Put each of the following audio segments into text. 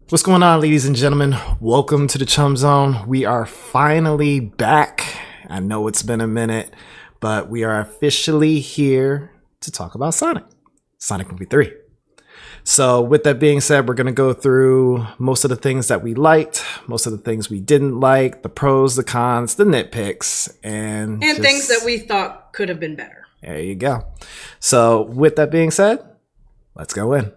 What's going on, ladies and gentlemen? Welcome to the Chum Zone. We are finally back. I know it's been a minute, but we are officially here to talk about Sonic Movie 3. So with that being said, we're going to go through most of the things that we liked, most of the things we didn't like, the pros, the cons, the nitpicks, and things that we thought could have been better. There you go. So with that being said, let's go in.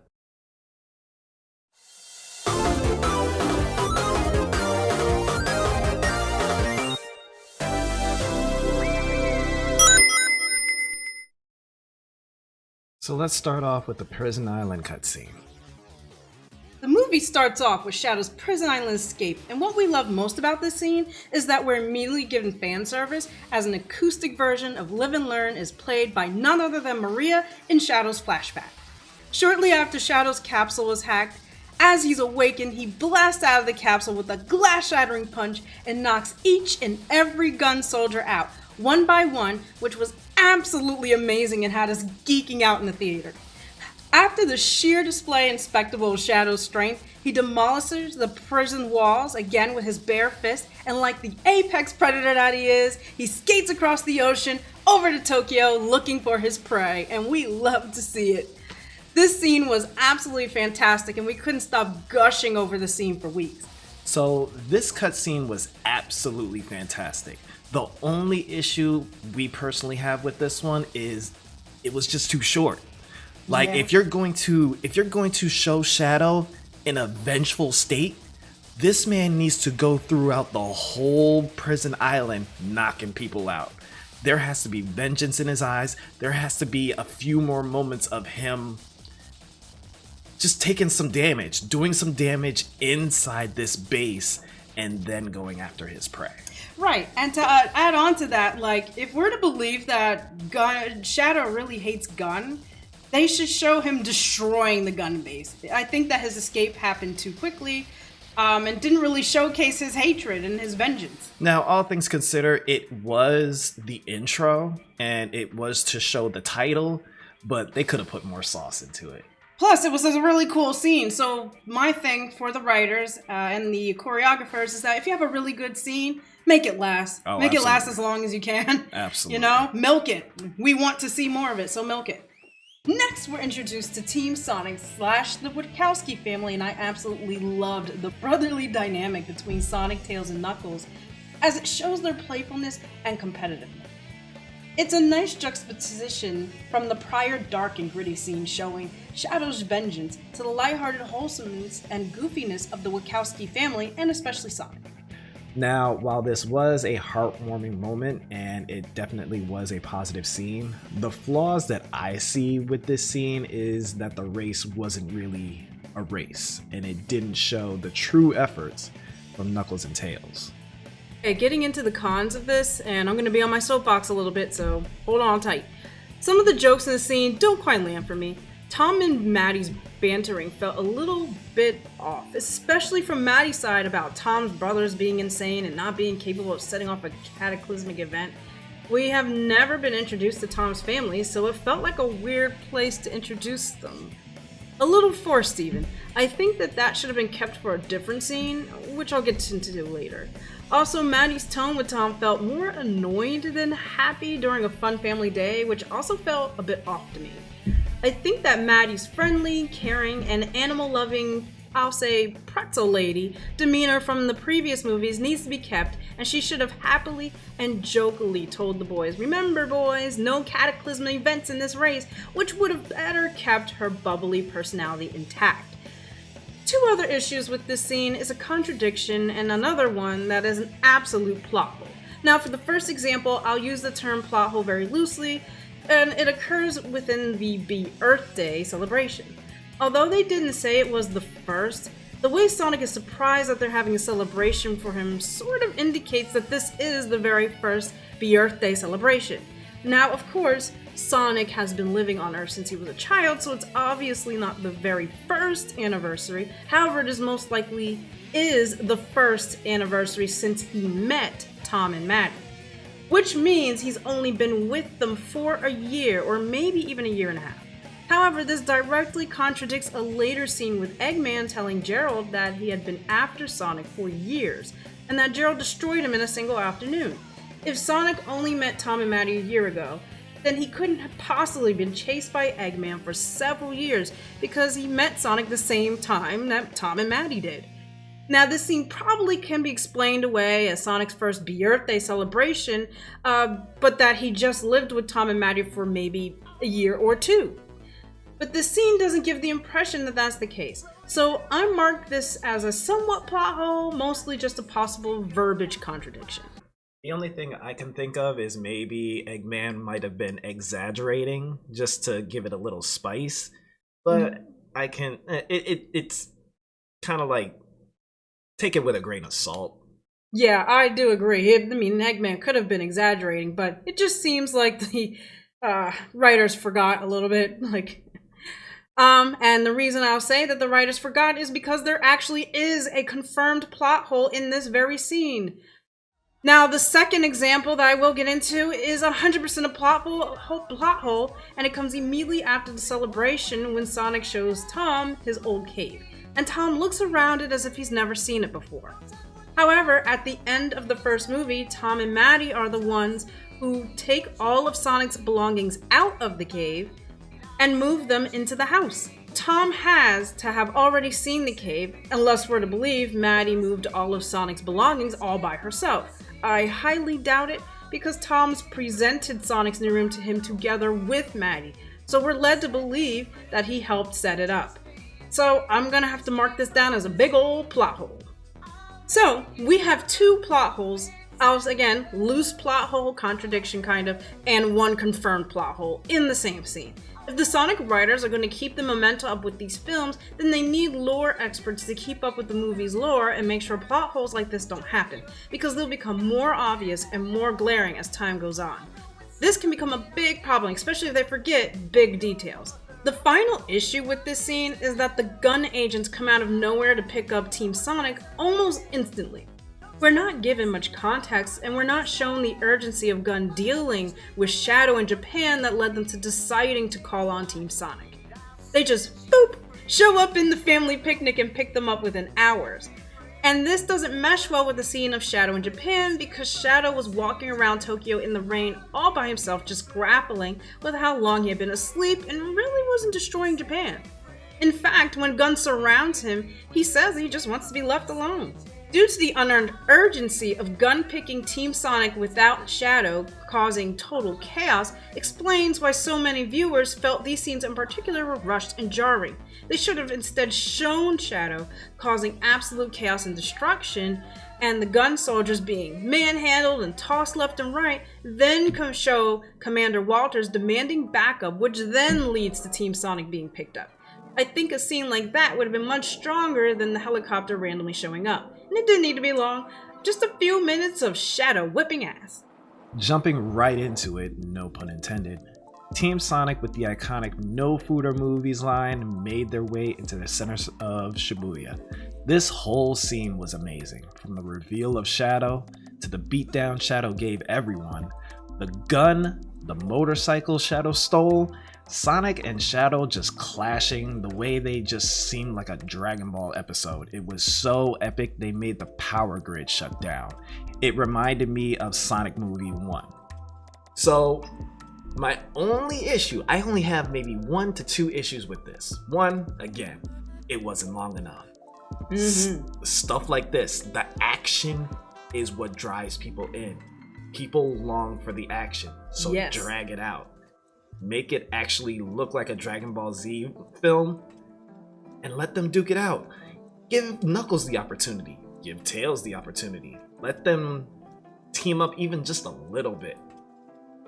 So let's start off with the Prison Island cutscene. The movie starts off with Shadow's Prison Island escape, and what we love most about this scene is that we're immediately given fan service as an acoustic version of Live and Learn is played by none other than Maria in Shadow's flashback. Shortly after Shadow's capsule was hacked, as he's awakened, he blasts out of the capsule with a glass-shattering punch and knocks each and every gun soldier out, one by one, which was absolutely amazing and had us geeking out in the theater. After the sheer display and spectacle of Shadow's strength, he demolishes the prison walls again with his bare fist, and like the apex predator that he is, he skates across the ocean over to Tokyo looking for his prey, and we love to see it. This scene was absolutely fantastic, and we couldn't stop gushing over the scene for weeks. So this cutscene was absolutely fantastic. The only issue we personally have with this one is it was just too short. Like, if you're going to show Shadow in a vengeful state, this man needs to go throughout the whole prison island knocking people out. There has to be vengeance in his eyes. There has to be a few more moments of him just taking some damage, doing some damage inside this base, and then going after his prey. Right, and to add on to that, like, if we're to believe that Shadow really hates Gun, they should show him destroying the gun base. I think that his escape happened too quickly, and didn't really showcase his hatred and his vengeance. Now, all things considered, it was the intro, and it was to show the title, but they could have put more sauce into it. Plus, it was a really cool scene. So my thing for the writers and the choreographers is that if you have a really good scene, make it last. Make it last as long as you can. Absolutely. You know, milk it. We want to see more of it, so milk it. Next, we're introduced to Team Sonic / the Wachowski family, and I absolutely loved the brotherly dynamic between Sonic, Tails, and Knuckles, as it shows their playfulness and competitiveness. It's a nice juxtaposition from the prior dark and gritty scene showing Shadow's vengeance to the lighthearted wholesomeness and goofiness of the Wachowski family, and especially Sonic. Now, while this was a heartwarming moment, and it definitely was a positive scene, the flaws that I see with this scene is that the race wasn't really a race, and it didn't show the true efforts from Knuckles and Tails. Okay, getting into the cons of this, and I'm going to be on my soapbox a little bit, so hold on tight. Some of the jokes in the scene don't quite land for me. Tom and Maddie's bantering felt a little bit off, especially from Maddie's side about Tom's brothers being insane and not being capable of setting off a cataclysmic event. We have never been introduced to Tom's family, so it felt like a weird place to introduce them. A little forced even. I think that should have been kept for a different scene, which I'll get into later. Also, Maddie's tone with Tom felt more annoyed than happy during a fun family day, which also felt a bit off to me. I think that Maddie's friendly, caring, and animal-loving, I'll say pretzel lady, demeanor from the previous movies needs to be kept, and she should have happily and jokingly told the boys, "Remember boys, no cataclysmic events in this race," which would have better kept her bubbly personality intact. Two other issues with this scene is a contradiction and another one that is an absolute plot hole. Now, for the first example, I'll use the term plot hole very loosely, and it occurs within the Earth Day celebration. Although they didn't say it was the first, the way Sonic is surprised that they're having a celebration for him sort of indicates that this is the very first Earth Day celebration. Now, of course, Sonic has been living on Earth since he was a child, so it's obviously not the very first anniversary. However, it is most likely is the first anniversary since he met Tom and Maddie, which means he's only been with them for a year, or maybe even a year and a half. However, this directly contradicts a later scene with Eggman telling Gerald that he had been after Sonic for years, and that Gerald destroyed him in a single afternoon. If Sonic only met Tom and Maddie a year ago, then he couldn't have possibly been chased by Eggman for several years because he met Sonic the same time that Tom and Maddie did. Now, this scene probably can be explained away as Sonic's first birthday celebration, but that he just lived with Tom and Maddie for maybe a year or two. But the scene doesn't give the impression that that's the case. So I marked this as a somewhat plot hole, mostly just a possible verbiage contradiction. The only thing I can think of is maybe Eggman might have been exaggerating just to give it a little spice. But it's kind of like, take it with a grain of salt. Yeah, I do agree. I mean, Eggman could have been exaggerating, but it just seems like the writers forgot a little bit. And the reason I'll say that the writers forgot is because there actually is a confirmed plot hole in this very scene. Now, the second example that I will get into is 100% a plot hole, and it comes immediately after the celebration when Sonic shows Tom his old cave, and Tom looks around it as if he's never seen it before. However, at the end of the first movie, Tom and Maddie are the ones who take all of Sonic's belongings out of the cave and move them into the house. Tom has to have already seen the cave, unless we're to believe Maddie moved all of Sonic's belongings all by herself. I highly doubt it, because Tom's presented Sonic's new room to him together with Maddie, so we're led to believe that he helped set it up. So I'm gonna have to mark this down as a big old plot hole. So we have two plot holes, again, loose plot hole, contradiction kind of, and one confirmed plot hole in the same scene. If the Sonic writers are going to keep the momentum up with these films, then they need lore experts to keep up with the movie's lore and make sure plot holes like this don't happen, because they'll become more obvious and more glaring as time goes on. This can become a big problem, especially if they forget big details. The final issue with this scene is that the gun agents come out of nowhere to pick up Team Sonic almost instantly. We're not given much context, and we're not shown the urgency of Gun dealing with Shadow in Japan that led them to deciding to call on Team Sonic. They just, boop, show up in the family picnic and pick them up within hours. And this doesn't mesh well with the scene of Shadow in Japan, because Shadow was walking around Tokyo in the rain all by himself, just grappling with how long he had been asleep and really wasn't destroying Japan. In fact, when Gun surrounds him, he says he just wants to be left alone. Due to the unearned urgency of Gun picking Team Sonic without Shadow causing total chaos explains why so many viewers felt these scenes in particular were rushed and jarring. They should have instead shown Shadow causing absolute chaos and destruction, and the Gun soldiers being manhandled and tossed left and right, then show Commander Walters demanding backup, which then leads to Team Sonic being picked up. I think a scene like that would have been much stronger than the helicopter randomly showing up. And it didn't need to be long, just a few minutes of Shadow whipping ass. Jumping right into it, no pun intended, Team Sonic with the iconic No Food or Movies line made their way into the center of Shibuya. This whole scene was amazing, from the reveal of Shadow to the beatdown Shadow gave everyone, the gun, the motorcycle Shadow stole, Sonic and Shadow just clashing, the way they just seemed like a Dragon Ball episode. It was so epic they made the power grid shut down. It reminded me of Sonic Movie 1. So, my only issue, I only have maybe 1 to 2 issues with this. One, again, it wasn't long enough. Stuff like this, the action is what drives people in. People long for the action, so yes. Drag it out. Make it actually look like a Dragon Ball Z film, and let them duke it out. Give Knuckles the opportunity. Give Tails the opportunity. Let them team up even just a little bit,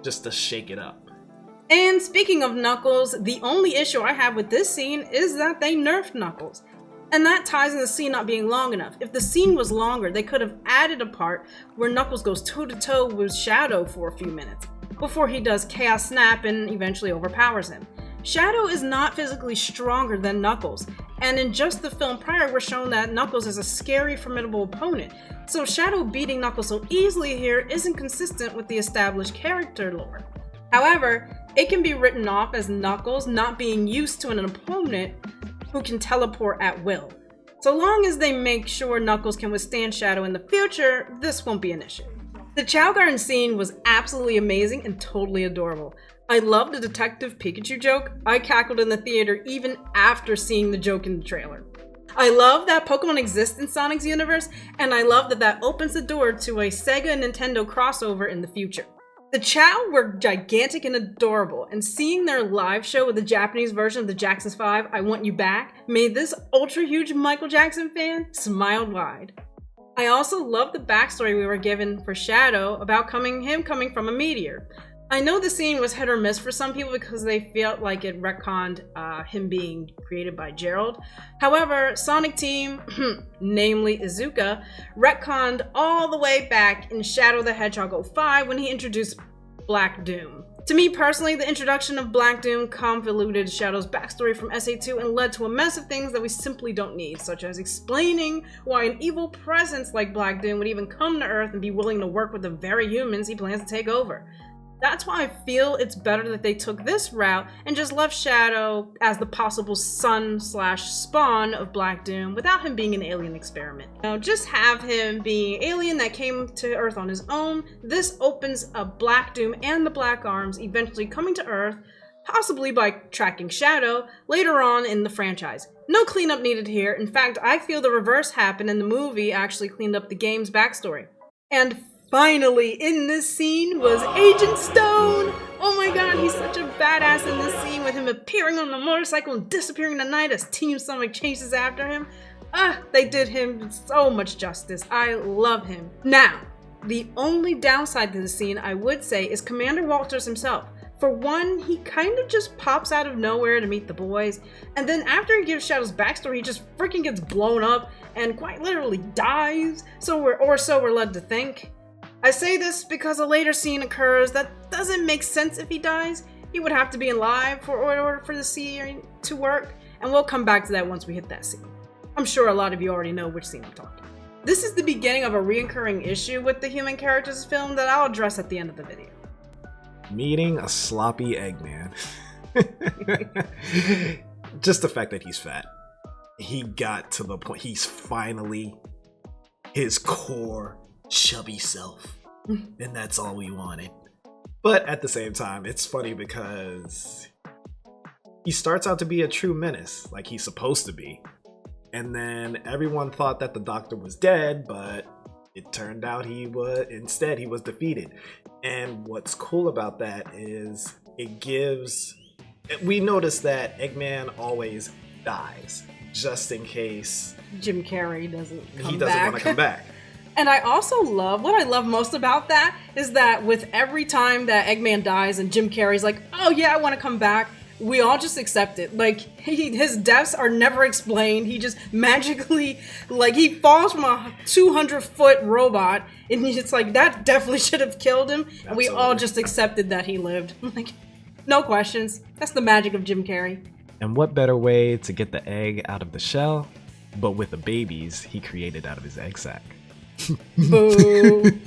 just to shake it up. And speaking of Knuckles, the only issue I have with this scene is that they nerfed Knuckles. And that ties in the scene not being long enough. If the scene was longer, they could have added a part where Knuckles goes toe-to-toe with Shadow for a few minutes, before he does Chaos Snap and eventually overpowers him. Shadow is not physically stronger than Knuckles, and in just the film prior we're shown that Knuckles is a scary, formidable opponent, so Shadow beating Knuckles so easily here isn't consistent with the established character lore. However, It can be written off as Knuckles not being used to an opponent who can teleport at will. So long as they make sure Knuckles can withstand Shadow in the future, this won't be an issue. The Chao Garden scene was absolutely amazing and totally adorable. I love the Detective Pikachu joke. I cackled in the theater even after seeing the joke in the trailer. I love that Pokemon exists in Sonic's universe, and I love that opens the door to a Sega and Nintendo crossover in the future. The Chao were gigantic and adorable, and seeing their live show with the Japanese version of the Jackson's 5, I Want You Back, made this ultra huge Michael Jackson fan smile wide. I also love the backstory we were given for Shadow about him coming from a meteor. I know the scene was hit or miss for some people because they felt like it retconned him being created by Gerald. However, Sonic Team, namely Iizuka, retconned all the way back in Shadow the Hedgehog 05 when he introduced Black Doom. To me personally, the introduction of Black Doom convoluted Shadow's backstory from SA2 and led to a mess of things that we simply don't need, such as explaining why an evil presence like Black Doom would even come to Earth and be willing to work with the very humans he plans to take over. That's why I feel it's better that they took this route and just left Shadow as the possible son/spawn of Black Doom without him being an alien experiment. Now, just have him being an alien that came to Earth on his own. This opens up Black Doom and the Black Arms eventually coming to Earth, possibly by tracking Shadow, later on in the franchise. No cleanup needed here. In fact, I feel the reverse happened and the movie actually cleaned up the game's backstory. And finally, in this scene was Agent Stone! Oh my god, he's such a badass in this scene with him appearing on the motorcycle and disappearing in the night as Team Sonic chases after him. They did him so much justice. I love him. Now, the only downside to the scene I would say is Commander Walters himself. For one, he kind of just pops out of nowhere to meet the boys, and then after he gives Shadow's backstory, he just freaking gets blown up and quite literally dies, so we're led to think. I say this because a later scene occurs that doesn't make sense if he dies. He would have to be alive in order for the scene to work, and we'll come back to that once we hit that scene. I'm sure a lot of you already know which scene I'm talking. This is the beginning of a recurring issue with the human characters film that I'll address at the end of the video. Meeting a sloppy Eggman. Just the fact that he's fat. He got to the point, he's finally his core chubby self, and that's all we wanted. But at the same time, it's funny because he starts out to be a true menace, like he's supposed to be, and then everyone thought that the Doctor was dead, but it turned out he was defeated. And what's cool about that is we notice that Eggman always dies just in case Jim Carrey doesn't want to come back. And I also love, what I love most about that is that with every time that Eggman dies and Jim Carrey's like, oh yeah, I want to come back, we all just accept it. Like, his deaths are never explained. He just magically, like, he falls from a 200-foot robot, and it's like, that definitely should have killed him. Absolutely. And we all just accepted that he lived. Like, no questions. That's the magic of Jim Carrey. And what better way to get the egg out of the shell, but with the babies he created out of his egg sac. Boo.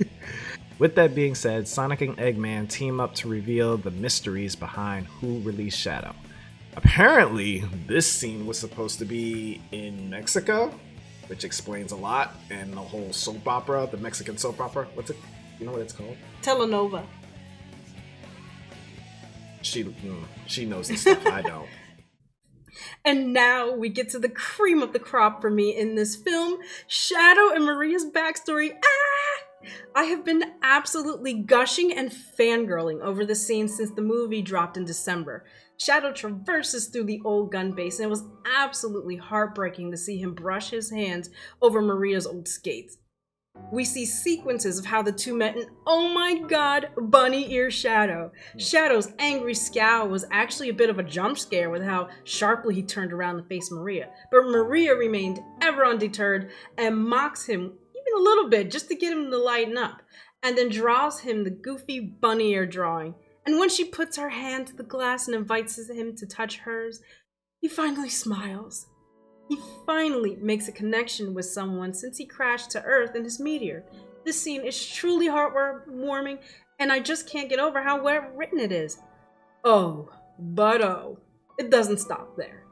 With that being said, Sonic and Eggman team up to reveal the mysteries behind who released Shadow. Apparently, this scene was supposed to be in Mexico, which explains a lot, and the whole soap opera, the Mexican soap opera. What's it? You know what it's called? Telenova. She knows this stuff. I don't. And now we get to the cream of the crop for me in this film, Shadow and Maria's backstory. I have been absolutely gushing and fangirling over this scene since the movie dropped in December. Shadow traverses through the old gun base, and it was absolutely heartbreaking to see him brush his hands over Maria's old skates. We see sequences of how the two met, and oh my god, bunny ear Shadow. Shadow's angry scowl was actually a bit of a jump scare with how sharply he turned around to face Maria, but Maria remained ever undeterred and mocks him even a little bit just to get him to lighten up, and then draws him the goofy bunny ear drawing. And when she puts her hand to the glass and invites him to touch hers, he finally smiles. He finally makes a connection with someone since he crashed to Earth in his meteor. This scene is truly heartwarming, and I just can't get over how well written it is. Oh, but oh, it doesn't stop there.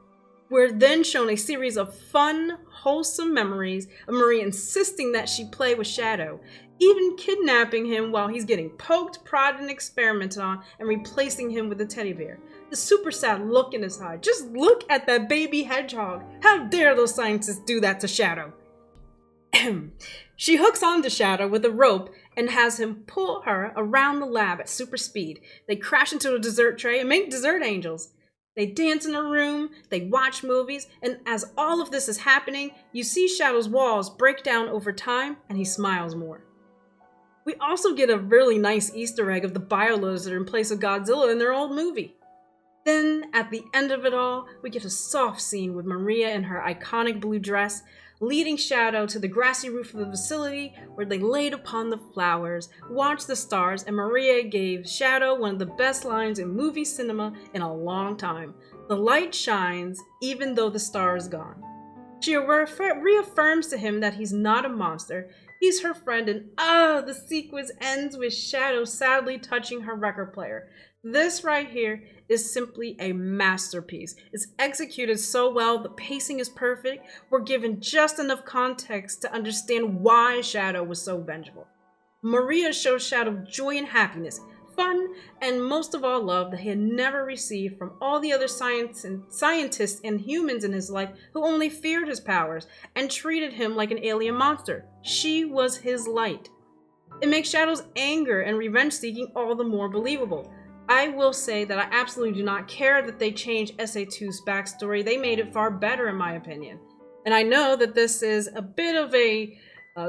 We're then shown a series of fun, wholesome memories of Maria insisting that she play with Shadow, even kidnapping him while he's getting poked, prodded, and experimented on, and replacing him with a teddy bear. The super sad look in his eye. Just look at that baby hedgehog. How dare those scientists do that to Shadow? She hooks onto Shadow with a rope and has him pull her around the lab at super speed. They crash into a dessert tray and make dessert angels. They dance in a room, they watch movies, and as all of this is happening, you see Shadow's walls break down over time, and he smiles more. We also get a really nice Easter egg of the Biolizard in place of Godzilla in their old movie. Then, at the end of it all, we get a soft scene with Maria in her iconic blue dress, leading Shadow to the grassy roof of the facility where they laid upon the flowers, watched the stars, and Maria gave Shadow one of the best lines in movie cinema in a long time. The light shines even though the star is gone. She reaffirms to him that he's not a monster, he's her friend, and the sequence ends with Shadow sadly touching her record player. This right here is simply a masterpiece. It's executed so well, the pacing is perfect, we're given just enough context to understand why Shadow was so vengeful. Maria shows Shadow joy and happiness, fun, and most of all love that he had never received from all the other scientists and humans in his life who only feared his powers and treated him like an alien monster. She was his light. It makes Shadow's anger and revenge seeking all the more believable. I will say that I absolutely do not care that they changed SA2's backstory. They made it far better in my opinion. And I know that this is a bit of a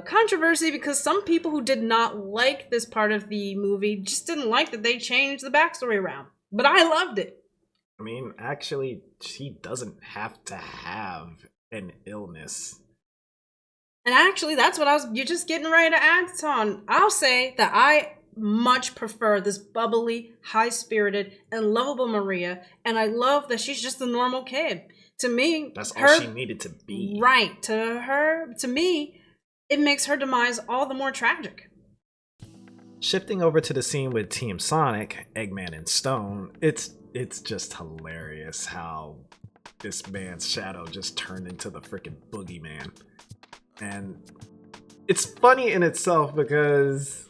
controversy because some people who did not like this part of the movie just didn't like that they changed the backstory around. But I loved it. I mean, actually, she doesn't have to have an illness. And actually, that's what you're just getting ready to add on. I'll say that I much prefer this bubbly, high-spirited, and lovable Maria, and I love that she's just a normal kid. To me, that's all she needed to be. Right. To me, it makes her demise all the more tragic. Shifting over to the scene with Team Sonic, Eggman, and Stone, it's just hilarious how this man's shadow just turned into the freaking boogeyman. And it's funny in itself because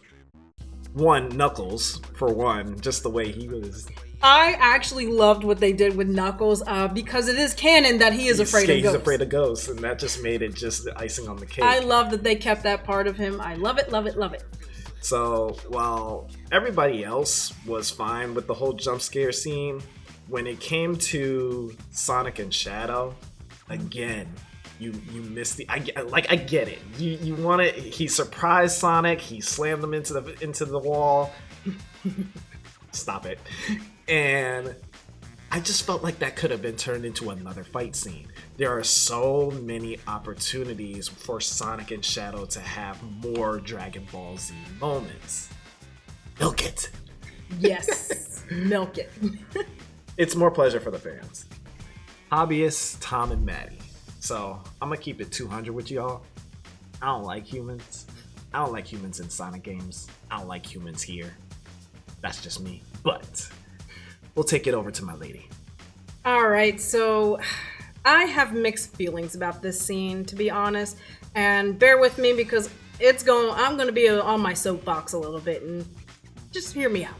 Knuckles, for one, just the way he was. I actually loved what they did with Knuckles because it is canon that he is afraid of ghosts. He's afraid of ghosts, and that just made it just the icing on the cake. I love that they kept that part of him. I love it, love it, love it. So while everybody else was fine with the whole jump scare scene, when it came to Sonic and Shadow, again, you missed the. I get it. You want it. He surprised Sonic. He slammed them into the wall. Stop it. And I just felt like that could have been turned into another fight scene. There are so many opportunities for Sonic and Shadow to have more Dragon Ball Z moments. Milk it. Yes, milk it. It's more pleasure for the fans. Hobbyists, Tom and Maddie. So I'm gonna keep it 200 with y'all. I don't like humans. I don't like humans in Sonic games. I don't like humans here. That's just me. But we'll take it over to my lady. All right, so I have mixed feelings about this scene, to be honest, and bear with me because I'm going to be on my soapbox a little bit, and just hear me out.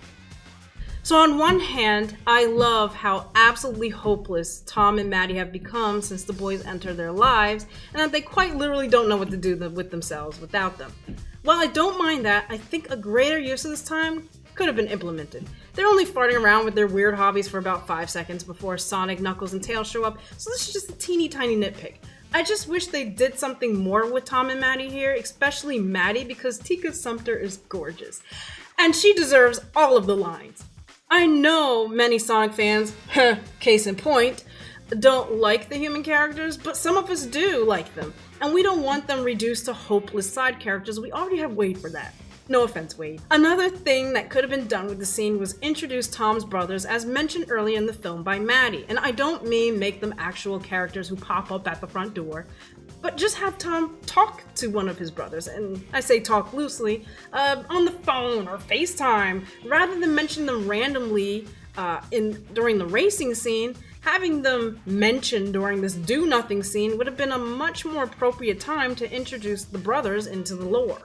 So on one hand, I love how absolutely hopeless Tom and Maddie have become since the boys enter their lives, and that they quite literally don't know what to do with themselves without them. While I don't mind that, I think a greater use of this time could have been implemented. They're only farting around with their weird hobbies for about 5 seconds before Sonic, Knuckles, and Tails show up, so this is just a teeny tiny nitpick. I just wish they did something more with Tom and Maddie here, especially Maddie, because Tika Sumpter is gorgeous. And she deserves all of the lines. I know many Sonic fans, case in point, don't like the human characters, but some of us do like them. And we don't want them reduced to hopeless side characters. We already have Wade for that. No offense, Wade. Another thing that could have been done with the scene was introduce Tom's brothers as mentioned earlier in the film by Maddie. And I don't mean make them actual characters who pop up at the front door, but just have Tom talk to one of his brothers, and I say talk loosely, on the phone or FaceTime, rather than mention them randomly during the racing scene, having them mentioned during this do-nothing scene would have been a much more appropriate time to introduce the brothers into the lore.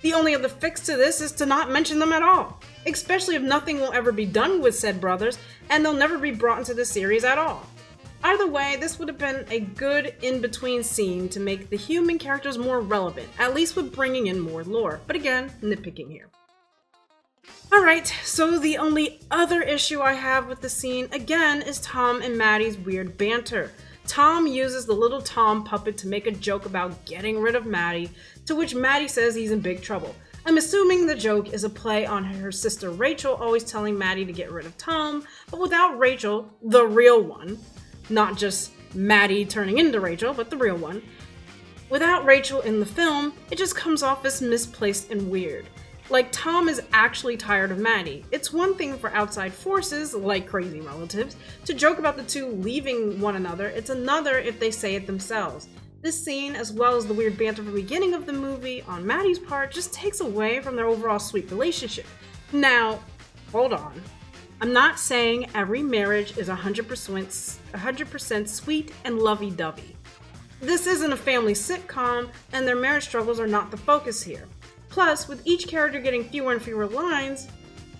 The only other fix to this is to not mention them at all, especially if nothing will ever be done with said brothers, and they'll never be brought into the series at all. Either way, this would have been a good in-between scene to make the human characters more relevant, at least with bringing in more lore, but again, nitpicking here. Alright, so the only other issue I have with the scene, again, is Tom and Maddie's weird banter. Tom uses the little Tom puppet to make a joke about getting rid of Maddie, to which Maddie says he's in big trouble. I'm assuming the joke is a play on her sister Rachel always telling Maddie to get rid of Tom, but without Rachel, the real one. Not just Maddie turning into Rachel, but the real one. Without Rachel in the film, it just comes off as misplaced and weird. Like Tom is actually tired of Maddie. It's one thing for outside forces, like crazy relatives, to joke about the two leaving one another. It's another if they say it themselves. This scene, as well as the weird banter from the beginning of the movie on Maddie's part, just takes away from their overall sweet relationship. Now, hold on. I'm not saying every marriage is 100% sweet and lovey-dovey. This isn't a family sitcom, and their marriage struggles are not the focus here. Plus, with each character getting fewer and fewer lines,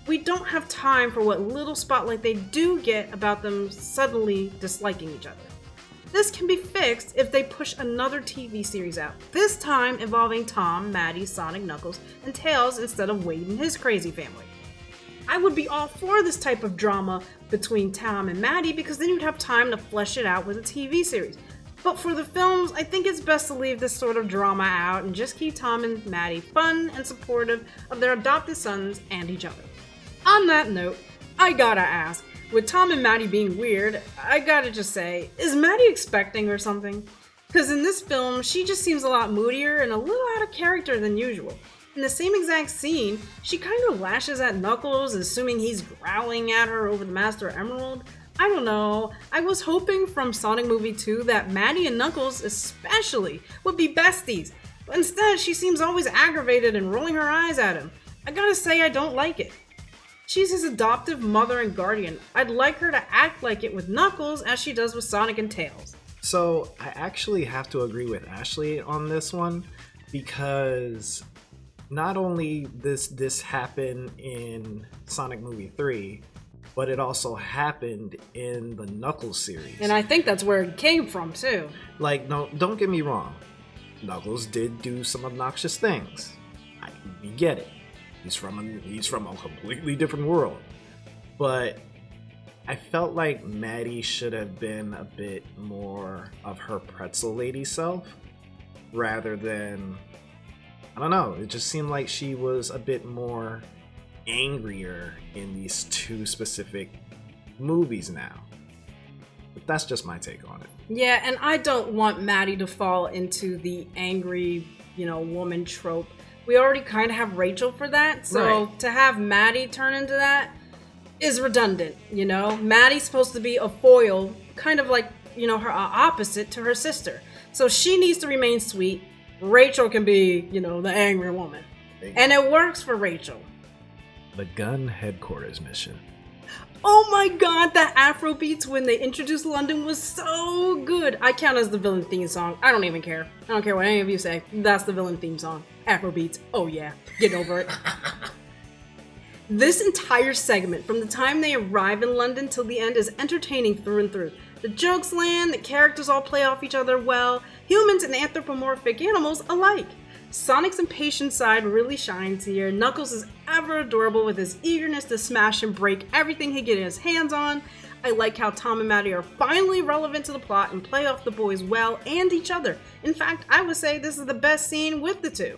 we don't have time for what little spotlight they do get about them suddenly disliking each other. This can be fixed if they push another TV series out, this time involving Tom, Maddie, Sonic, Knuckles, and Tails instead of Wade and his crazy family. I would be all for this type of drama between Tom and Maddie because then you'd have time to flesh it out with a TV series. But for the films, I think it's best to leave this sort of drama out and just keep Tom and Maddie fun and supportive of their adopted sons and each other. On that note, I gotta ask, with Tom and Maddie being weird, I gotta just say, is Maddie expecting or something? Because in this film, she just seems a lot moodier and a little out of character than usual. In the same exact scene, she kind of lashes at Knuckles, assuming he's growling at her over the Master Emerald. I don't know, I was hoping from Sonic Movie 2 that Maddie and Knuckles especially would be besties, but instead she seems always aggravated and rolling her eyes at him. I gotta say I don't like it. She's his adoptive mother and guardian. I'd like her to act like it with Knuckles as she does with Sonic and Tails. So I actually have to agree with Ashley on this one, because not only this happened in Sonic Movie 3, but it also happened in the Knuckles series. And I think that's where it came from, too. Like, no, don't get me wrong. Knuckles did do some obnoxious things. We get it. He's from a completely different world. But I felt like Maddie should have been a bit more of her pretzel lady self, rather than, I don't know, it just seemed like she was a bit more angrier in these two specific movies now. But that's just my take on it. Yeah, and I don't want Maddie to fall into the angry, woman trope. We already kind of have Rachel for that, so Right. To have Maddie turn into that is redundant, Maddie's supposed to be a foil, kind of like, her opposite to her sister. So she needs to remain sweet. Rachel can be, the angry woman. And it works for Rachel. The Gun Headquarters mission. Oh my god, that Afro beats when they introduced London was so good. I count as the villain theme song. I don't even care. I don't care what any of you say. That's the villain theme song. Afro beats. Oh yeah, get over it. This entire segment, from the time they arrive in London till the end, is entertaining through and through. The jokes land, the characters all play off each other well, humans and anthropomorphic animals alike. Sonic's impatient side really shines here. Knuckles is ever adorable with his eagerness to smash and break everything he gets his hands on. I like how Tom and Maddie are finally relevant to the plot and play off the boys well and each other. In fact, I would say this is the best scene with the two.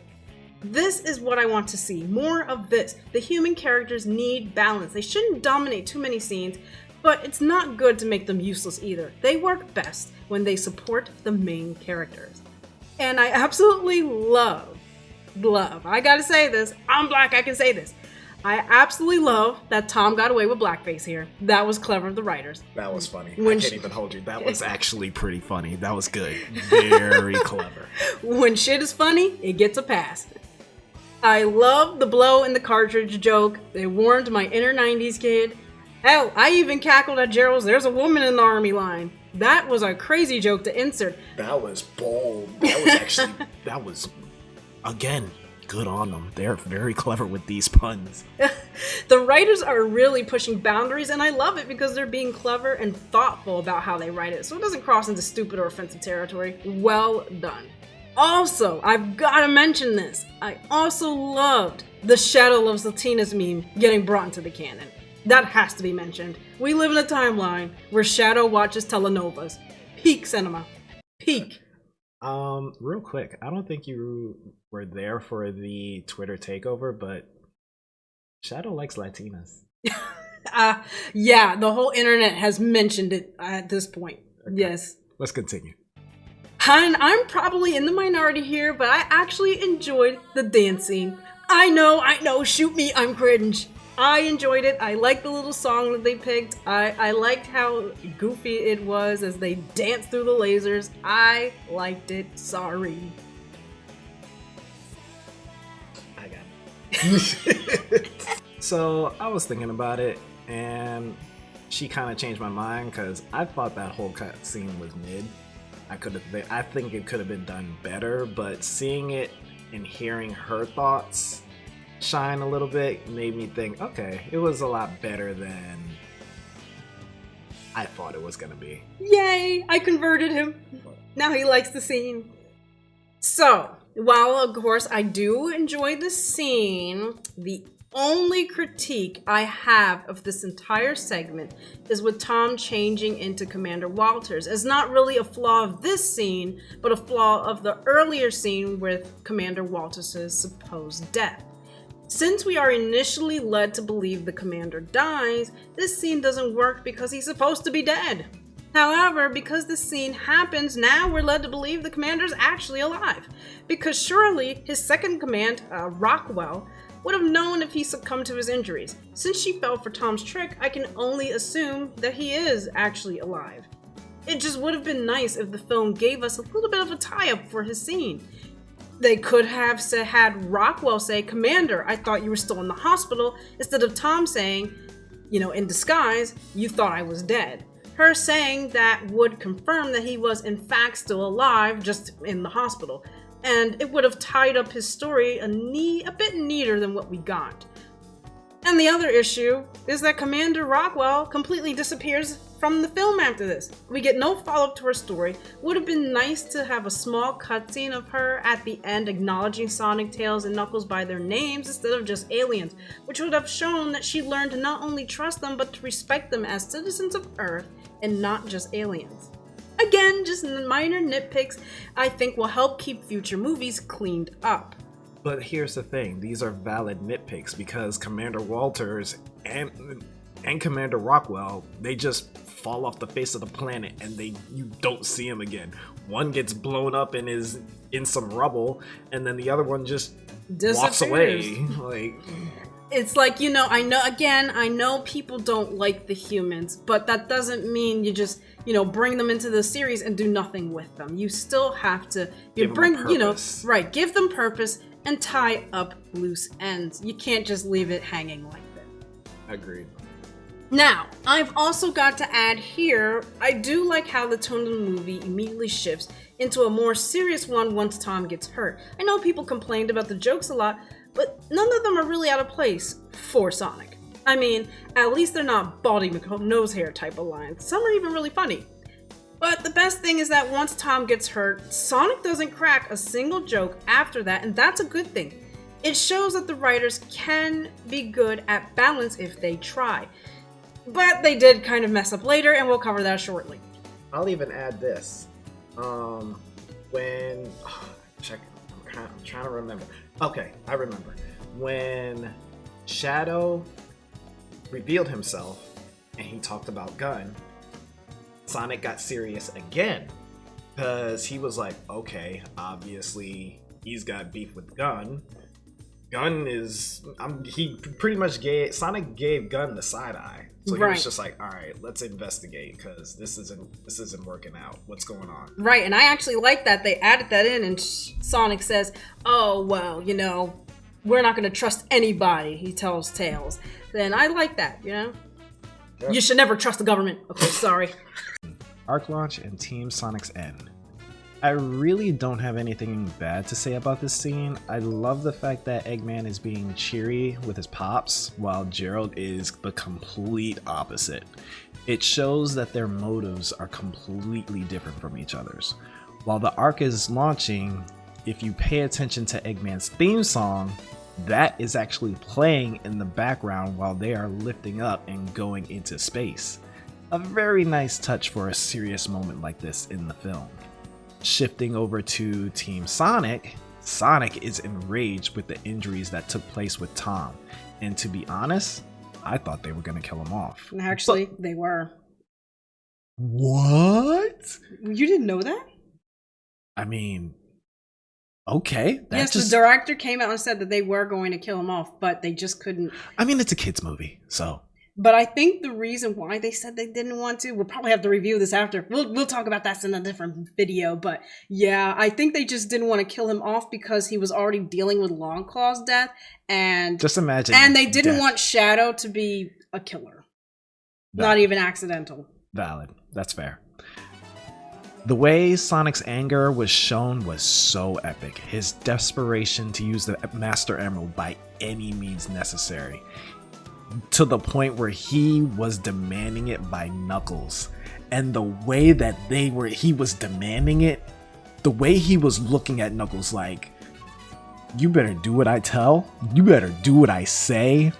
This is what I want to see. More of this. The human characters need balance. They shouldn't dominate too many scenes, but it's not good to make them useless either. They work best when they support the main characters. And I absolutely love, I gotta say this, I'm black, I can say this. I absolutely love that Tom got away with blackface here. That was clever of the writers. That was funny. When I can't even hold you. That was actually pretty funny. That was good. Very clever. When shit is funny, it gets a pass. I love the blow in the cartridge joke. They warmed my inner 90s kid. Hell, I even cackled at Gerald's "There's a woman in the army" line. That was a crazy joke to insert. That was bold. That was actually, that was, again, good on them. They're very clever with these puns. The writers are really pushing boundaries, and I love it because they're being clever and thoughtful about how they write it, so it doesn't cross into stupid or offensive territory. Well done. Also, I've got to mention this. I also loved the Shadow Loves Latinas meme getting brought into the canon. That has to be mentioned. We live in a timeline where Shadow watches telenovas. Peak cinema. Peak. Real quick, I don't think you were there for the Twitter takeover, but Shadow likes Latinas. Yeah, the whole internet has mentioned it at this point. Okay. Yes. Let's continue. And I'm probably in the minority here, but I actually enjoyed the dance scene. I know, shoot me, I'm cringe. I enjoyed it. I liked the little song that they picked. I liked how goofy it was as they danced through the lasers. I liked it. Sorry. I got it. So I was thinking about it, and she kind of changed my mind because I thought that whole cut scene was mid. I think it could have been done better, but seeing it and hearing her thoughts shine a little bit made me think, okay, it was a lot better than I thought it was gonna be. Yay! I converted him. Now he likes the scene. So, while of course I do enjoy the scene, the only critique I have of this entire segment is with Tom changing into Commander Walters. It's not really a flaw of this scene, but a flaw of the earlier scene with Commander Walters' supposed death. Since we are initially led to believe the commander dies, this scene doesn't work because he's supposed to be dead. However, because this scene happens, now we're led to believe the commander's actually alive. Because surely his second command, Rockwell, would have known if he succumbed to his injuries. Since she fell for Tom's trick, I can only assume that he is actually alive. It just would have been nice if the film gave us a little bit of a tie-up for his scene. They could have had Rockwell say, "Commander, I thought you were still in the hospital," instead of Tom saying, in disguise, "You thought I was dead." Her saying that would confirm that he was in fact still alive, just in the hospital. And it would have tied up his story a bit neater than what we got. And the other issue is that Commander Rockwell completely disappears from the film after this. We get no follow-up to her story. Would have been nice to have a small cutscene of her at the end acknowledging Sonic, Tails, and Knuckles by their names instead of just aliens, which would have shown that she learned to not only trust them, but to respect them as citizens of Earth and not just aliens. Again, just minor nitpicks I think will help keep future movies cleaned up. But here's the thing, these are valid nitpicks because Commander Walters and Commander Rockwell, they just fall off the face of the planet and you don't see him again. One gets blown up and is in some rubble, and then the other one just walks away. It's like, I know people don't like the humans, but that doesn't mean you just, bring them into the series and do nothing with them. You still have to give them purpose and tie up loose ends. You can't just leave it hanging like that. Agreed. Now, I've also got to add here, I do like how the tone of the movie immediately shifts into a more serious one once Tom gets hurt. I know people complained about the jokes a lot, but none of them are really out of place for Sonic. I mean, at least they're not Baldy nose hair type of lines. Some are even really funny. But the best thing is that once Tom gets hurt, Sonic doesn't crack a single joke after that, and that's a good thing. It shows that the writers can be good at balance if they try. But they did kind of mess up later, and we'll cover that shortly. I'll even add this. I'm trying to remember. Okay, I remember. When Shadow revealed himself and he talked about Gun, Sonic got serious again. Because he was like, okay, obviously he's got beef with Gun. Gun is... Sonic gave Gun the side eye. So he was just like, all right, let's investigate because this isn't working out. What's going on? Right, and I actually like that they added that in, and Sonic says, "Oh well, we're not going to trust anybody." He tells Tails. Then I like that, You should never trust the government. Okay, sorry. Arc Launch and Team Sonic's End. I really don't have anything bad to say about this scene. I love the fact that Eggman is being cheery with his pops, while Gerald is the complete opposite. It shows that their motives are completely different from each other's. While the arc is launching, if you pay attention to Eggman's theme song, that is actually playing in the background while they are lifting up and going into space. A very nice touch for a serious moment like this in the film. Shifting over to Team Sonic, Sonic is enraged with the injuries that took place with Tom. And to be honest, I thought they were going to kill him off. Actually, they were. What? You didn't know that? I mean, okay. Yes, the director came out and said that they were going to kill him off, but they just couldn't. I mean, it's a kid's movie, so. But I think the reason why they said they didn't want to, we'll probably have to review this after. We'll talk about that in a different video. But yeah, I think they just didn't want to kill him off because he was already dealing with Longclaw's death. And just imagine. And they didn't want Shadow to be a killer. Not even accidental. Valid. That's fair. The way Sonic's anger was shown was so epic. His desperation to use the Master Emerald by any means necessary. To the point where he was demanding it by Knuckles. And the way that he was demanding it, the way he was looking at Knuckles like, you better do what I tell, you better do what I say,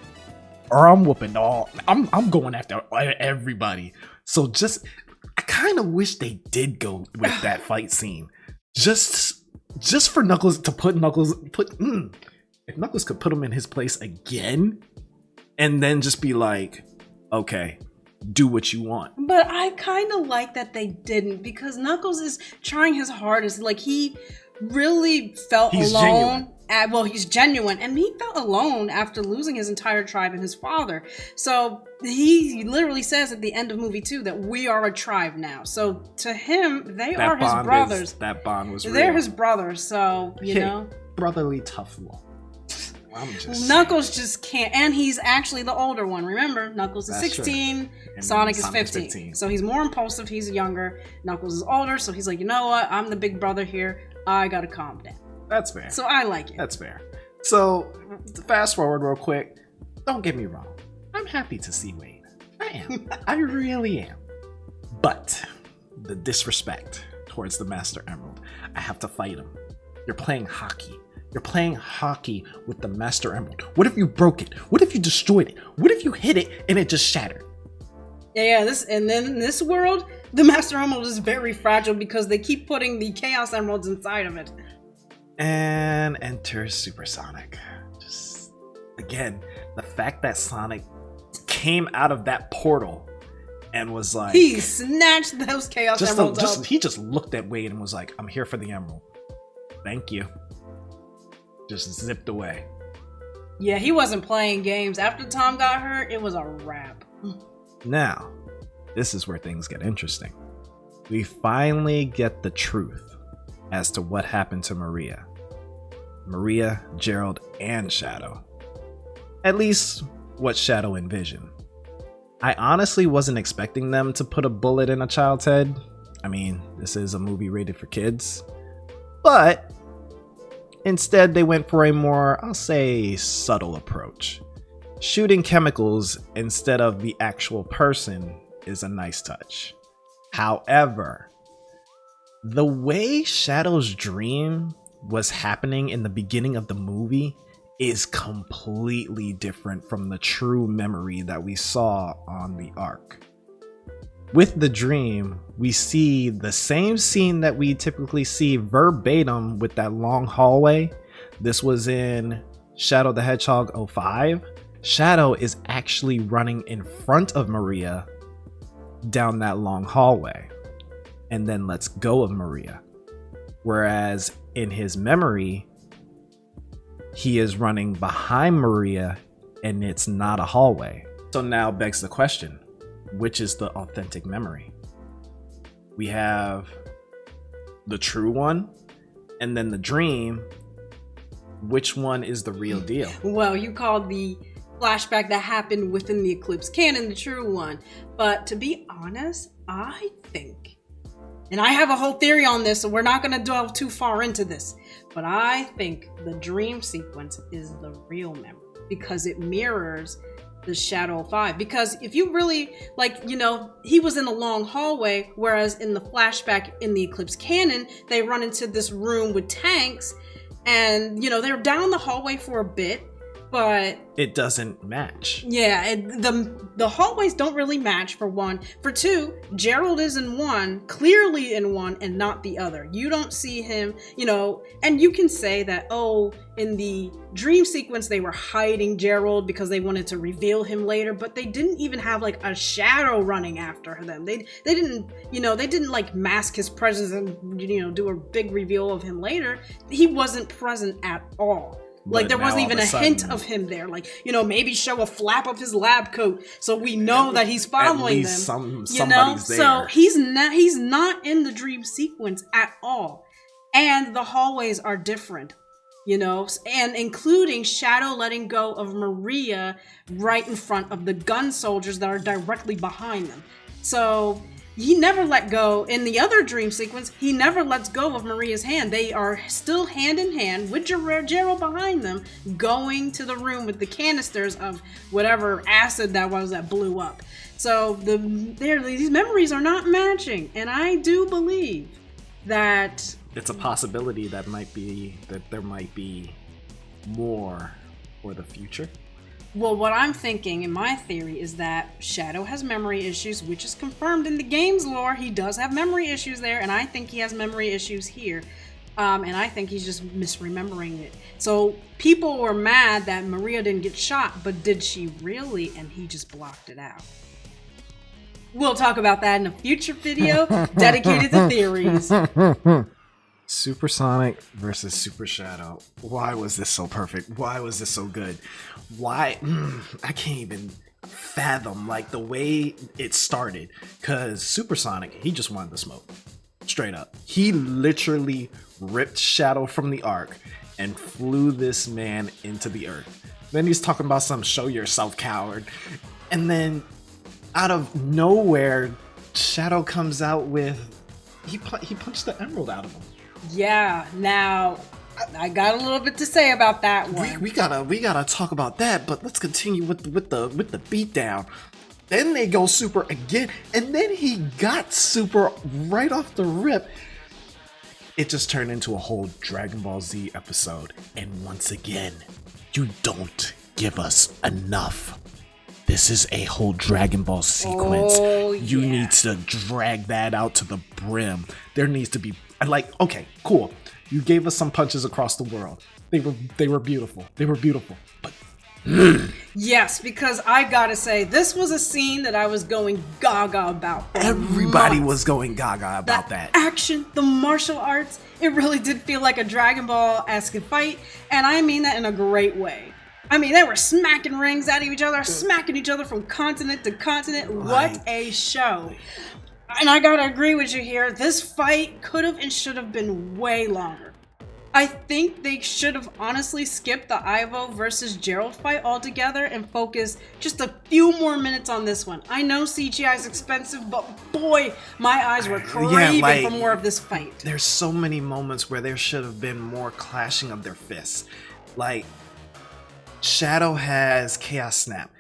or I'm whooping I'm going after everybody. So I kind of wish they did go with that fight scene. Just for Knuckles to if Knuckles could put him in his place again, and then just be like, okay, do what you want. But I kind of like that they didn't, because Knuckles is trying his hardest. Like, he really felt alone. He's genuine, and he felt alone after losing his entire tribe and his father. So he literally says at the end of movie 2 that we are a tribe now. So to him, they are his brothers. That bond was real. They're his brothers, so, you know. Brotherly tough love. Knuckles just can't, and he's actually the older one. Remember, Knuckles is 16, Sonic is 15. So he's more impulsive, he's younger. Knuckles is older, so he's like, you know what? I'm the big brother here. I gotta calm down. That's fair. So I like it. That's fair. So fast forward real quick. Don't get me wrong. I'm happy to see Wayne. I am. I really am. But the disrespect towards the Master Emerald, I have to fight him. You're playing hockey. You're playing hockey with the Master Emerald. What if you broke it? What if you destroyed it? What if you hit it and it just shattered? Yeah, and then in this world, the Master Emerald is very fragile because they keep putting the Chaos Emeralds inside of it. And enter Supersonic. Just, again, the fact that Sonic came out of that portal and was like... He snatched those Chaos Emeralds up. He just looked at Wade and was like, I'm here for the Emerald. Thank you. Just zipped away. Yeah, he wasn't playing games. After Tom got hurt, it was a wrap. Now, this is where things get interesting. We finally get the truth as to what happened to Maria, Gerald, and Shadow. At least, what Shadow envisioned. I honestly wasn't expecting them to put a bullet in a child's head. I mean, this is a movie rated for kids. But instead, they went for a more, I'll say, subtle approach. Shooting chemicals instead of the actual person is a nice touch. However, the way Shadow's dream was happening in the beginning of the movie is completely different from the true memory that we saw on the Ark. With the dream, we see the same scene that we typically see verbatim with that long hallway. This was in Shadow the Hedgehog 05. Shadow is actually running in front of Maria down that long hallway and then lets go of Maria. Whereas in his memory, he is running behind Maria and it's not a hallway. So now begs the question, which is the authentic memory? We have the true one and then the dream. Which one is the real deal? Well, you called the flashback that happened within the Eclipse canon, the true one. But to be honest, I think, and I have a whole theory on this, so we're not going to delve too far into this, but I think the dream sequence is the real memory because it mirrors the Shadow 5. Because if you really, like, you know, he was in a long hallway, whereas in the flashback in the Eclipse canon, they run into this room with tanks, and, you know, they're down the hallway for a bit, but it doesn't match. Yeah, the hallways don't really match, for one. For two, Gerald is in one, clearly in one, and not the other. You don't see him, you know, and you can say that, oh, in the dream sequence, they were hiding Gerald because they wanted to reveal him later, but they didn't even have like a shadow running after them. They didn't, you know, they didn't like mask his presence and, you know, do a big reveal of him later. He wasn't present at all. Like, there wasn't even a hint of him there. Like, you know, maybe show a flap of his lab coat so we know that he's following them. Somebody's there. So he's not in the dream sequence at all. And the hallways are different, you know, and including Shadow letting go of Maria right in front of the gun soldiers that are directly behind them. So he never let go. In the other dream sequence, he never lets go of Maria's hand. They are still hand in hand with Gerald behind them, going to the room with the canisters of whatever acid that was that blew up. So these memories are not matching, and I do believe that it's a possibility that there might be more for the future. Well, what I'm thinking in my theory is that Shadow has memory issues, which is confirmed in the game's lore. He does have memory issues there, and I think he has memory issues here. And I think he's just misremembering it. So people were mad that Maria didn't get shot, but did she really? And he just blocked it out. We'll talk about that in a future video dedicated to theories. Supersonic versus Super Shadow. Why was this so perfect? Why was this so good? Why? I can't even fathom like the way it started. Cause Supersonic, he just wanted the smoke. Straight up. He literally ripped Shadow from the Ark and flew this man into the earth. Then he's talking about some show yourself, coward. And then out of nowhere, Shadow comes out with he punched the emerald out of him. Yeah, now I got a little bit to say about that one. We gotta talk about that, but let's continue with the beatdown. Then they go Super again, and then he got Super right off the rip. It just turned into a whole Dragon Ball Z episode, and once again, you don't give us enough. This is a whole Dragon Ball sequence. Oh, you yeah. need to drag that out to the brim. There needs to be like, okay, cool. You gave us some punches across the world. They were beautiful. They were beautiful. But yes, because I gotta say, this was a scene that I was going gaga about. Everybody was going gaga about that. Action, the martial arts, it really did feel like a Dragon Ball-esque fight, and I mean that in a great way. I mean, they were smacking rings at each other, smacking each other from continent to continent. What a show. And I gotta agree with you here. This fight could have and should have been way longer. I think they should have honestly skipped the Ivo versus Gerald fight altogether and focused just a few more minutes on this one. I know CGI is expensive, but boy, my eyes were craving for more of this fight. There's so many moments where there should have been more clashing of their fists. Like, Shadow has Chaos Snap.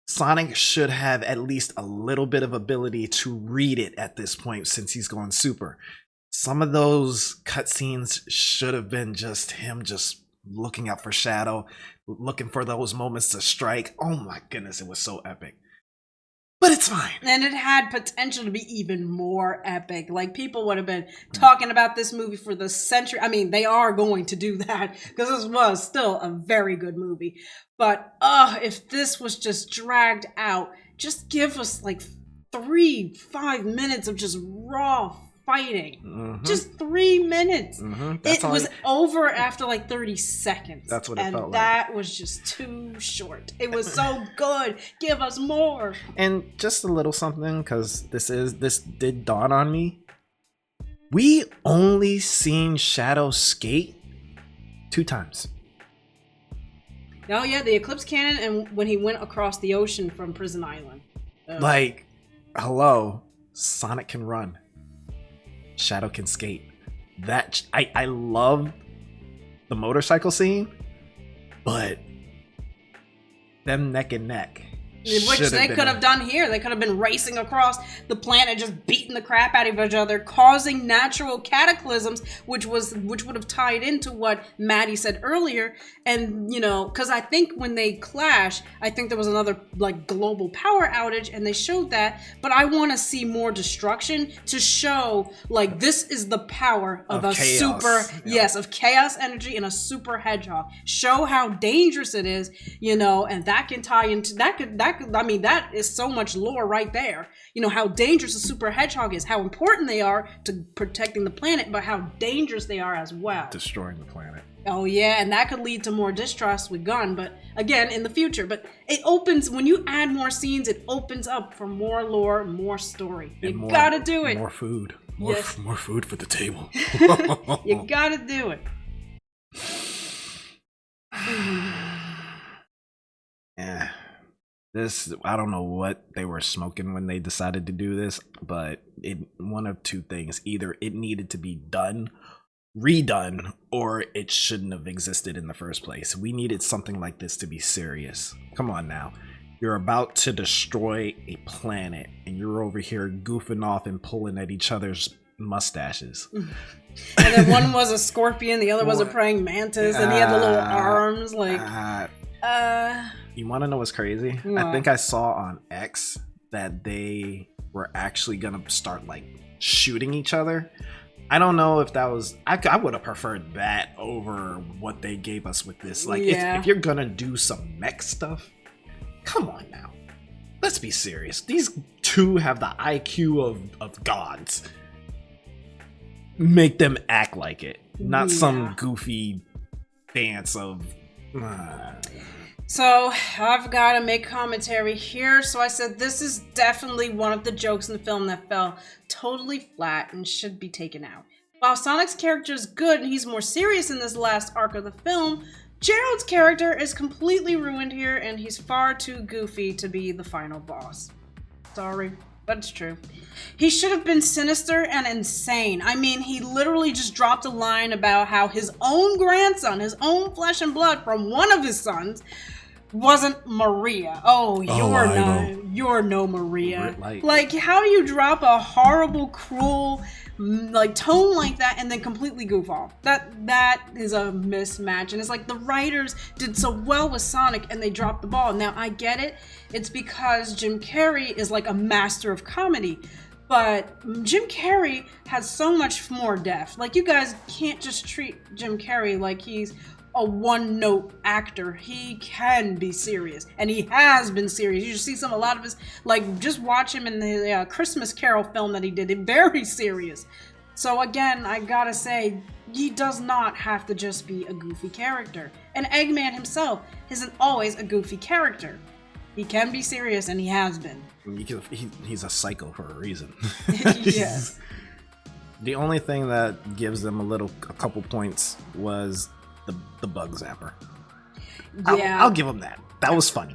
Sonic should have at least a little bit of ability to read it at this point since he's going Super. Some of those cutscenes should have been just him just looking out for Shadow, looking for those moments to strike. Oh my goodness, it was so epic. But it's fine. And it had potential to be even more epic. Like, people would have been talking about this movie for the century. I mean, they are going to do that because this was still a very good movie. But if this was just dragged out, just give us like 3-5 minutes of just raw fighting. Mm-hmm. Just 3 minutes. Mm-hmm. It was over after like 30 seconds. That's what it felt like. And that was just too short. It was so good. Give us more. And just a little something, because this did dawn on me. We only seen Shadow skate 2 times. Oh yeah, the Eclipse Cannon, and when he went across the ocean from Prison Island. Like, hello, Sonic can run, Shadow can skate. That I love the motorcycle scene, but them neck and neck. Which they could have done here. They could have been racing across the planet, just beating the crap out of each other, causing natural cataclysms, which would have tied into what Maddie said earlier. And, you know, because I think when they clash, I think there was another, like, global power outage, and they showed that. But I want to see more destruction to show, like, this is the power of a chaos. super, yes, of chaos energy and a super hedgehog. Show how dangerous it is, you know, and that can tie into, that is so much lore right there. You know, how dangerous a super hedgehog is, how important they are to protecting the planet, but how dangerous they are as well. Destroying the planet. Oh yeah, and that could lead to more distrust with Gunn, but again, in the future. But it opens, when you add more scenes, it opens up for more lore, more story. You gotta do it. More food. Yes. More food for the table. You gotta do it. Yeah. This, I don't know what they were smoking when they decided to do this, but one of two things. Either it needed to be redone, or it shouldn't have existed in the first place. We needed something like this to be serious. Come on now. You're about to destroy a planet, and you're over here goofing off and pulling at each other's mustaches. And then one was a scorpion, the other was a praying mantis, and he had the little arms, like... You want to know what's crazy? What? I think I saw on X that they were actually gonna start like shooting each other. I don't know if that was. I would have preferred that over what they gave us with this. Like, if you're gonna do some mech stuff, come on now, let's be serious. These two have the IQ of gods. Make them act like it, not some goofy dance of. So, I've got to make commentary here. So I said this is definitely one of the jokes in the film that fell totally flat and should be taken out. While Sonic's character is good and he's more serious in this last arc of the film, Gerald's character is completely ruined here and he's far too goofy to be the final boss. Sorry, but it's true. He should have been sinister and insane. I mean, he literally just dropped a line about how his own grandson, his own flesh and blood from one of his sons, wasn't Maria. You're no Maria. Like, how do you drop a horrible, cruel, like, tone like that and then completely goof off? That is a mismatch. And it's like the writers did so well with Sonic and they dropped the ball. Now, I get it. It's because Jim Carrey is like a master of comedy. But Jim Carrey has so much more depth. Like, you guys can't just treat Jim Carrey like he's a one-note actor. He can be serious, and he has been serious. You should see a lot of his, like, just watch him in the Christmas Carol film that he did. Very serious. So again, I gotta say, he does not have to just be a goofy character. And Eggman himself isn't always a goofy character. He can be serious, and he has been. He's a psycho for a reason. Yes. The only thing that gives them a couple points was the bug zapper. Yeah. I'll give them that. That was funny.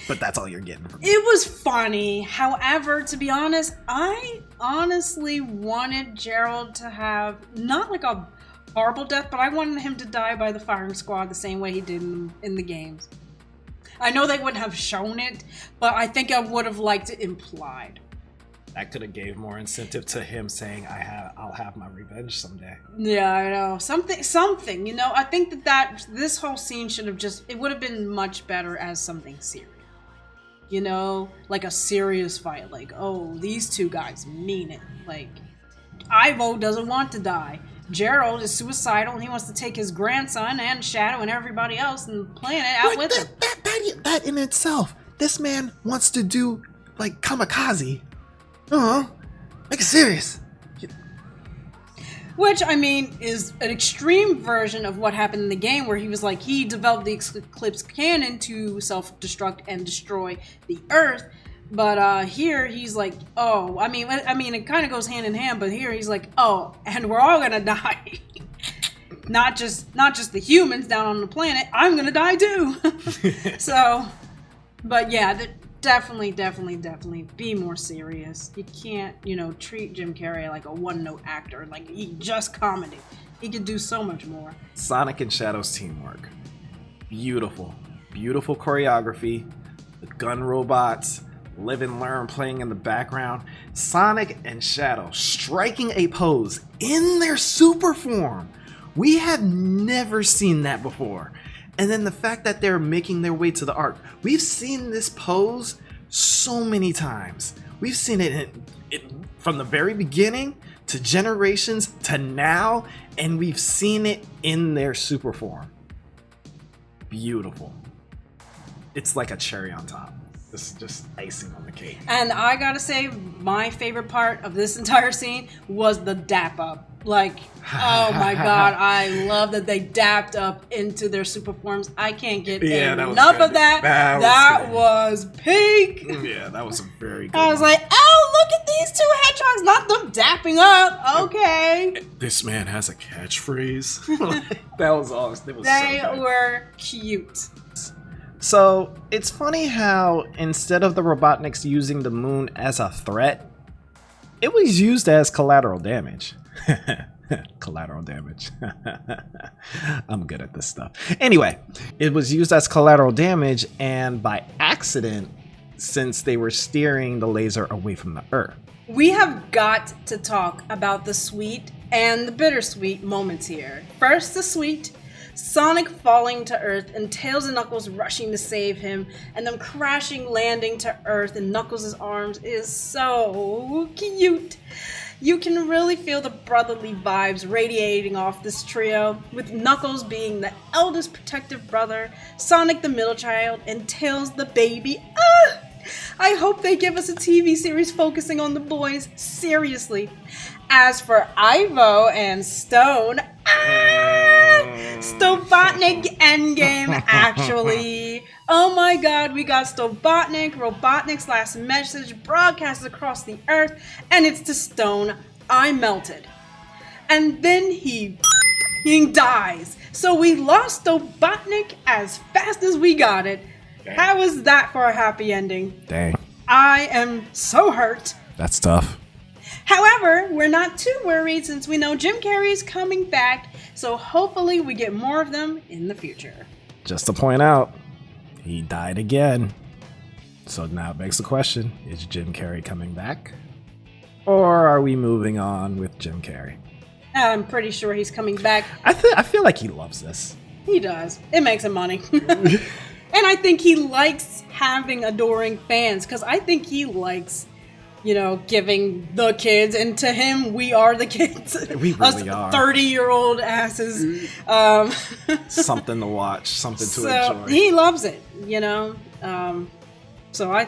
But that's all you're getting from me. It was funny. However, to be honest, I honestly wanted Gerald to have not like a horrible death, but I wanted him to die by the firing squad the same way he did in the games. I know they wouldn't have shown it, but I think I would have liked it implied. That could have gave more incentive to him saying, I'll have my revenge someday. Yeah, I know. Something, you know, I think that this whole scene should have it would have been much better as something serious. You know, like a serious fight. Like, oh, these two guys mean it. Like, Ivo doesn't want to die. Gerald is suicidal and he wants to take his grandson and Shadow and everybody else and the planet out with him. That in itself, this man wants to do, like, kamikaze. Oh, make it serious. Which, I mean, is an extreme version of what happened in the game where he was like, he developed the Eclipse Cannon to self-destruct and destroy the Earth. But here he's like, oh, I mean, it kind of goes hand in hand, but here he's like, oh, and we're all gonna die. not just the humans down on the planet. I'm gonna die too. So, but yeah, definitely be more serious. You can't, treat Jim Carrey like a one-note actor. Like, he just comedy. He could do so much more. Sonic and Shadow's teamwork. Beautiful choreography. The gun robots, live and learn playing in the background. Sonic and Shadow striking a pose in their super form. We have never seen that before. And then the fact that they're making their way to the arc. We've seen this pose so many times. We've seen it from the very beginning to Generations to now, and we've seen it in their super form. Beautiful. It's like a cherry on top. This is just icing on the cake. And I gotta say, my favorite part of this entire scene was the dap up. Like, oh my god, I love that they dapped up into their super forms. I can't get enough of that. That was peak. Yeah, that was a very good I was like, oh, look at these two hedgehogs, not them dapping up. Okay. This man has a catchphrase. That was awesome. They were cute. So, it's funny how instead of the Robotniks using the moon as a threat, it was used as collateral damage. Collateral damage. I'm good at this stuff. Anyway, it was used as collateral damage, and by accident, since they were steering the laser away from the Earth. We have got to talk about the sweet and the bittersweet moments here. First, the sweet. Sonic falling to Earth and Tails and Knuckles rushing to save him, and them crashing landing to Earth in Knuckles' arms is so cute. You can really feel the brotherly vibes radiating off this trio, with Knuckles being the eldest protective brother, Sonic the middle child, and Tails the baby. I hope they give us a TV series focusing on the boys, seriously. As for Ivo and Stone, Stobotnik Endgame, actually. Oh my god, we got Stobotnik, Robotnik's last message broadcasted across the Earth, and it's to Stone, I melted. And then he dies. So we lost Stobotnik as fast as we got it. Dang. How was that for a happy ending? Dang. I am so hurt. That's tough. However, we're not too worried since we know Jim Carrey's coming back, so hopefully we get more of them in the future. Just to point out, he died again. So now it begs the question, is Jim Carrey coming back? Or are we moving on with Jim Carrey? I'm pretty sure he's coming back. I feel like he loves this. He does. It makes him money. And I think he likes having adoring fans, because I think he likes, giving the kids, and to him, we are the kids. We really are. 30-year-old asses. Something to watch, something to enjoy. He loves it, So I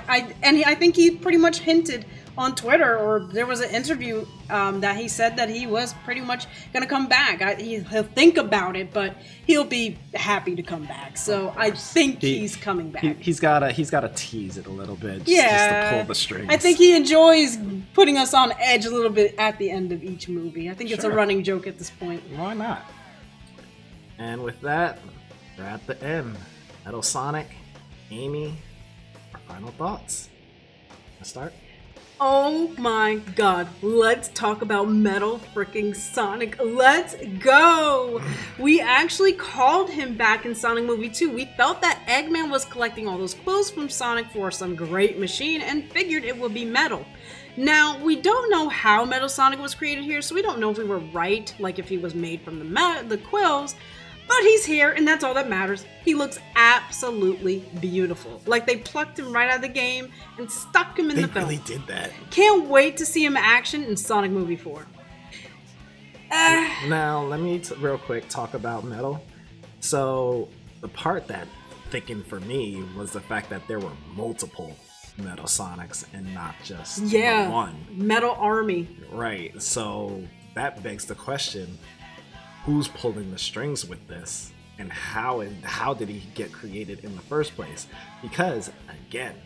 think he pretty much hinted on Twitter, or there was an interview that he said that he was pretty much gonna come back. He'll think about it, but he'll be happy to come back. So I think he's coming back. He's gotta tease it a little bit, just to pull the strings. I think he enjoys putting us on edge a little bit at the end of each movie. I think it's a running joke at this point. Why not? And with that, we're at the end. Metal Sonic, Amy, our final thoughts. Let's start. Oh my god, let's talk about Metal freaking Sonic. Let's go! We actually called him back in Sonic Movie 2. We felt that Eggman was collecting all those clothes from Sonic for some great machine and figured it would be Metal. Now, we don't know how Metal Sonic was created here, so we don't know if we were right, like if he was made from the quills. But he's here, and that's all that matters. He looks absolutely beautiful. Like they plucked him right out of the game and stuck him in the film. They really did that. Can't wait to see him in action in Sonic Movie 4. Now, let me real quick talk about Metal. So, the part that thickened for me was the fact that there were multiple Metal Sonics and not just one. Metal Army. Right, so that begs the question, who's pulling the strings with this, and how did he get created in the first place? Because, again,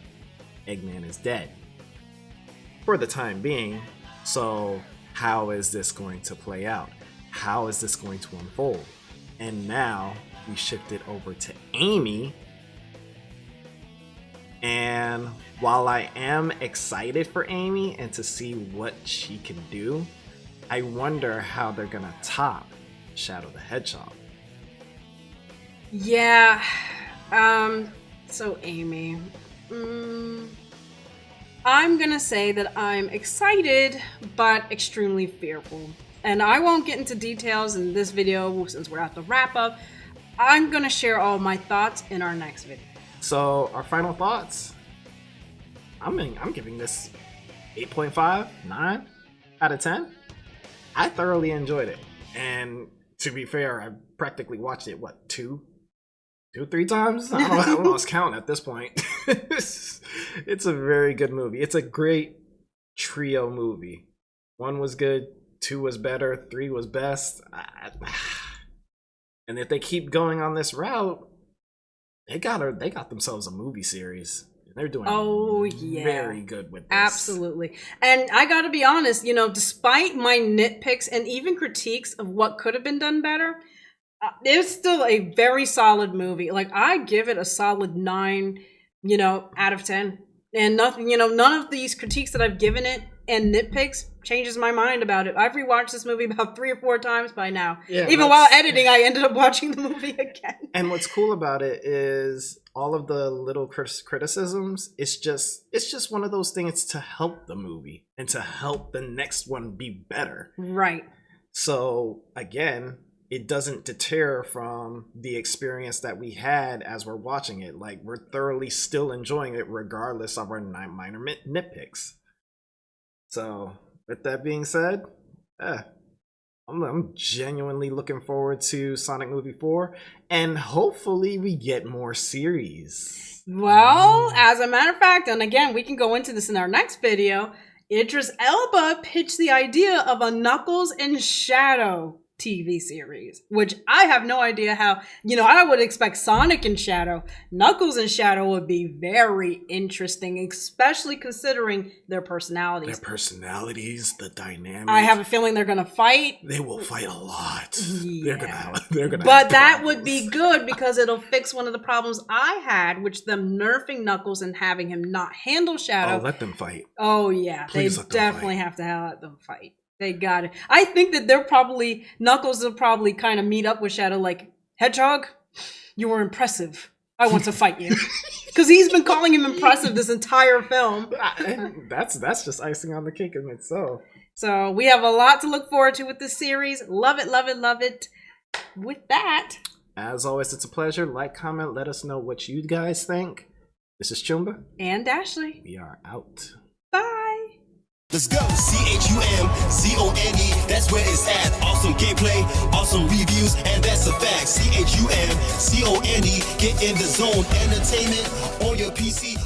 Eggman is dead for the time being, so how is this going to play out? How is this going to unfold? And now we shifted over to Amy. And while I am excited for Amy and to see what she can do, I wonder how they're gonna top Shadow the Hedgehog. Yeah. So Amy. I'm gonna say that I'm excited, but extremely fearful. And I won't get into details in this video since we're at the wrap up. I'm gonna share all my thoughts in our next video. So our final thoughts. I'm giving this 8.5, 9 out of 10. I thoroughly enjoyed it. And to be fair, I practically watched it, what, 3 times? I don't know, I lost count at this point. It's a very good movie. It's a great trio movie. 1 was good, 2 was better, 3 was best. And if they keep going on this route, they got themselves a movie series. They're doing very good with this. Absolutely. And I gotta be honest, despite my nitpicks and even critiques of what could have been done better, it's still a very solid movie. Like, I give it a solid 9, out of 10. And nothing, none of these critiques that I've given it and nitpicks changes my mind about it. I've rewatched this movie about 3 or 4 times by now. Yeah, even while editing, I ended up watching the movie again. And what's cool about it is all of the little criticisms. It's just one of those things to help the movie and to help the next one be better. Right. So again, it doesn't deter from the experience that we had as we're watching it. Like, we're thoroughly still enjoying it regardless of our minor nitpicks. So with that being said, I'm genuinely looking forward to Sonic Movie 4, and hopefully we get more series. Well, as a matter of fact, and again, we can go into this in our next video, Idris Elba pitched the idea of a Knuckles and Shadow TV series, which I have no idea how, I would expect Sonic and Shadow. Knuckles and Shadow would be very interesting, especially considering their personalities. The dynamic. I have a feeling they're going to fight. They will fight a lot. Yeah. They're gonna But that would be good because it'll fix one of the problems I had, which them nerfing Knuckles and having him not handle Shadow. Oh, let them fight. Oh, yeah. Please they definitely have to let them fight. They got it. I think that Knuckles will probably kind of meet up with Shadow like, Hedgehog, you were impressive. I want to fight you. Because he's been calling him impressive this entire film. That's just icing on the cake in itself. So we have a lot to look forward to with this series. Love it, love it, love it. With that, as always, it's a pleasure. Like, comment, let us know what you guys think. This is Chumba. And Ashley. We are out. Bye. Let's go. CHUMCONE, that's where it's at. Awesome gameplay, awesome reviews, and that's a fact. CHUMCONE, get in the zone. Entertainment on your PC.